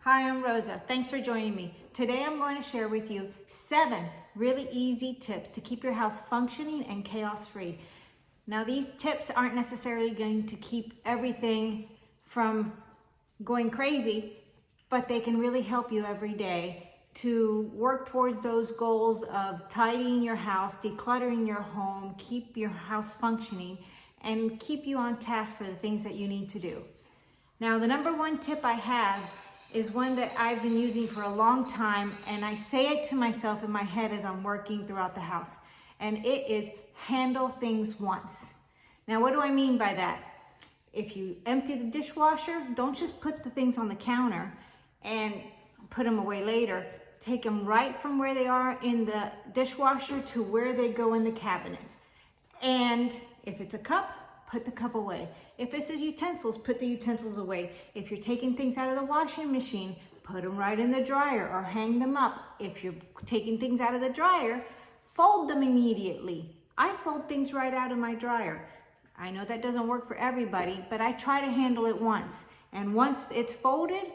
Hi, I'm Rosa. Thanks for joining me. Today I'm going to share with you 7 really easy tips to keep your house functioning and chaos-free. Now, these tips aren't necessarily going to keep everything from going crazy, but they can really help you every day to work towards those goals of tidying your house, decluttering your home, keep your house functioning, and keep you on task for the things that you need to do. Now, the number 1 tip I have is one that I've been using for a long time, and I say it to myself in my head as I'm working throughout the house, and it is handle things once. Now, what do I mean by that? If you empty the dishwasher, don't just put the things on the counter and put them away later. Take them right from where they are in the dishwasher to where they go in the cabinet. And if it's a cup, put the cup away. If it's utensils, put the utensils away. If you're taking things out of the washing machine, put them right in the dryer or hang them up. If you're taking things out of the dryer, fold them immediately. I fold things right out of my dryer. I know that doesn't work for everybody, but I try to handle it once. And once it's folded,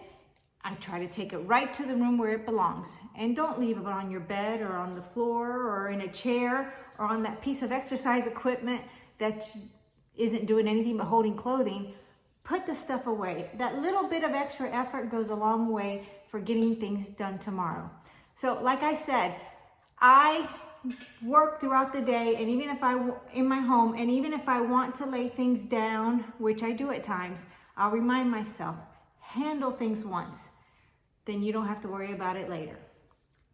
I try to take it right to the room where it belongs. And don't leave it on your bed or on the floor or in a chair or on that piece of exercise equipment that isn't doing anything but holding clothing. Put the stuff away. That little bit of extra effort goes a long way for getting things done tomorrow. So like I said, I work throughout the day, and even if in my home, and even if I want to lay things down, which I do at times, I'll remind myself, handle things once. Then you don't have to worry about it later.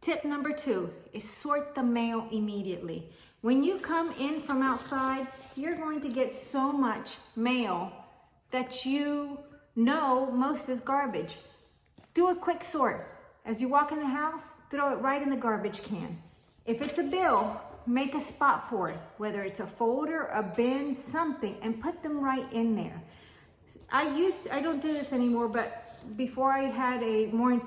Tip number 2 is sort the mail immediately. When you come in from outside, you're going to get so much mail that you know most is garbage. Do a quick sort. As you walk in the house, throw it right in the garbage can. If it's a bill, make a spot for it, whether it's a folder, a bin, something, and put them right in there. I don't do this anymore, but before I had a more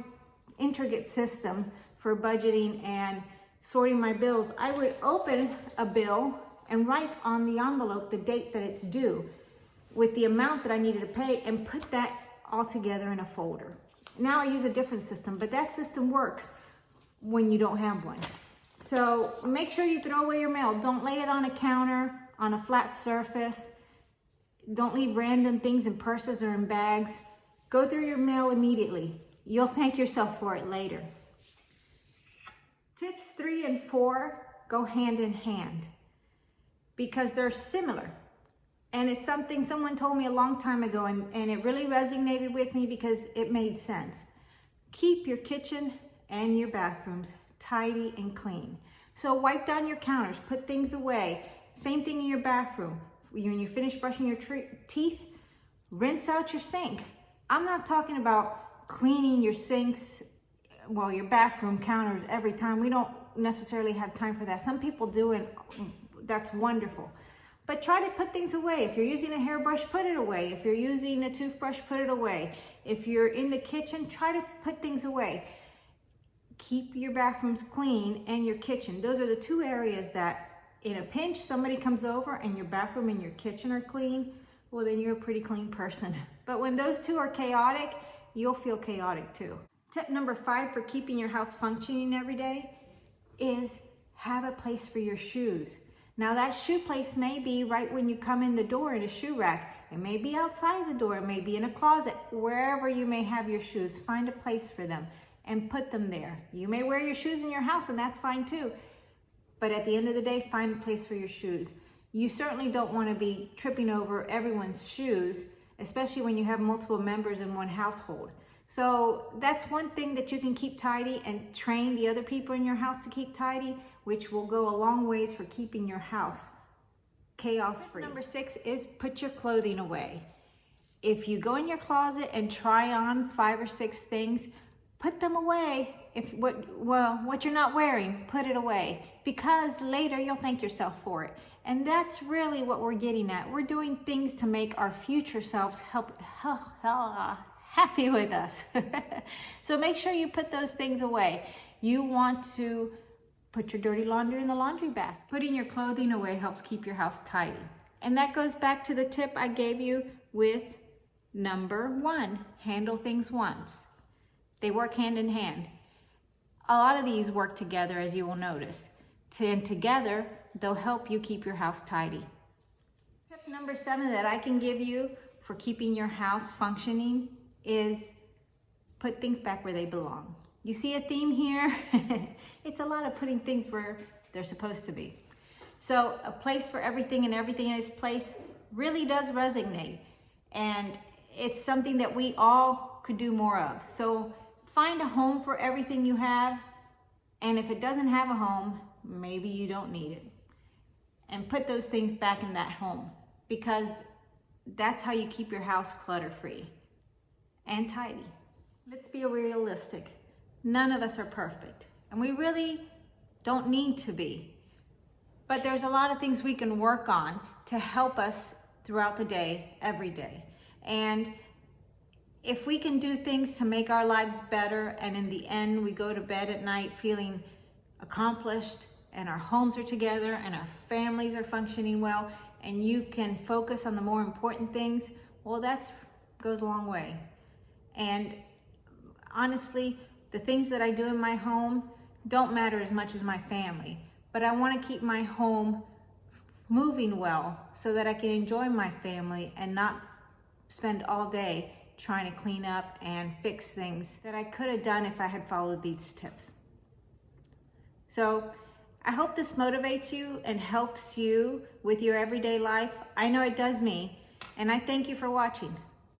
intricate system for budgeting and sorting my bills, I would open a bill and write on the envelope the date that it's due with the amount that I needed to pay and put that all together in a folder. Now I use a different system, but that system works when you don't have one. So make sure you throw away your mail. Don't lay it on a counter, on a flat surface. Don't leave random things in purses or in bags. Go through your mail immediately. You'll thank yourself for it later. Tips 3 and 4 go hand in hand because they're similar. And it's something someone told me a long time ago, and it really resonated with me because it made sense. Keep your kitchen and your bathrooms tidy and clean. So wipe down your counters, put things away. Same thing in your bathroom. When you finish brushing your teeth, rinse out your sink. I'm not talking about cleaning your sinks, well, your bathroom counters every time. We don't necessarily have time for that. Some people do, and that's wonderful. But try to put things away. If you're using a hairbrush, put it away. If you're using a toothbrush, put it away. If you're in the kitchen, try to put things away. Keep your bathrooms clean and your kitchen. Those are the 2 areas that in a pinch, somebody comes over and your bathroom and your kitchen are clean, well, then you're a pretty clean person. But when those 2 are chaotic, you'll feel chaotic too. Tip number 5 for keeping your house functioning every day is have a place for your shoes. Now that shoe place may be right when you come in the door in a shoe rack. It may be outside the door, it may be in a closet, wherever you may have your shoes. Find a place for them and put them there. You may wear your shoes in your house, and that's fine too. But at the end of the day, find a place for your shoes. You certainly don't want to be tripping over everyone's shoes, especially when you have multiple members in one household. So that's one thing that you can keep tidy, and train the other people in your house to keep tidy, which will go a long ways for keeping your house chaos-free. Number 6 is put your clothing away. If you go in your closet and try on 5 or 6 things, put them away. If what you're not wearing, put it away, because later you'll thank yourself for it. And that's really what we're getting at. We're doing things to make our future selves happy with us. So make sure you put those things away. You want to put your dirty laundry in the laundry basket. Putting your clothing away helps keep your house tidy. And that goes back to the tip I gave you with number 1, handle things once. They work hand in hand. A lot of these work together, as you will notice. And together, they'll help you keep your house tidy. Tip number 7 that I can give you for keeping your house functioning is put things back where they belong. You see a theme here? It's a lot of putting things where they're supposed to be. So a place for everything and everything in its place really does resonate. And it's something that we all could do more of. So find a home for everything you have. And if it doesn't have a home, maybe you don't need it. And put those things back in that home, because that's how you keep your house clutter-free and tidy. Let's be realistic. None of us are perfect, and we really don't need to be. But there's a lot of things we can work on to help us throughout the day, every day. And if we can do things to make our lives better, and in the end we go to bed at night feeling accomplished, and our homes are together, and our families are functioning well, and you can focus on the more important things, well, that goes a long way. And honestly, the things that I do in my home don't matter as much as my family, but I want to keep my home moving well so that I can enjoy my family and not spend all day trying to clean up and fix things that I could have done if I had followed these tips. So I hope this motivates you and helps you with your everyday life. I know it does me, and I thank you for watching.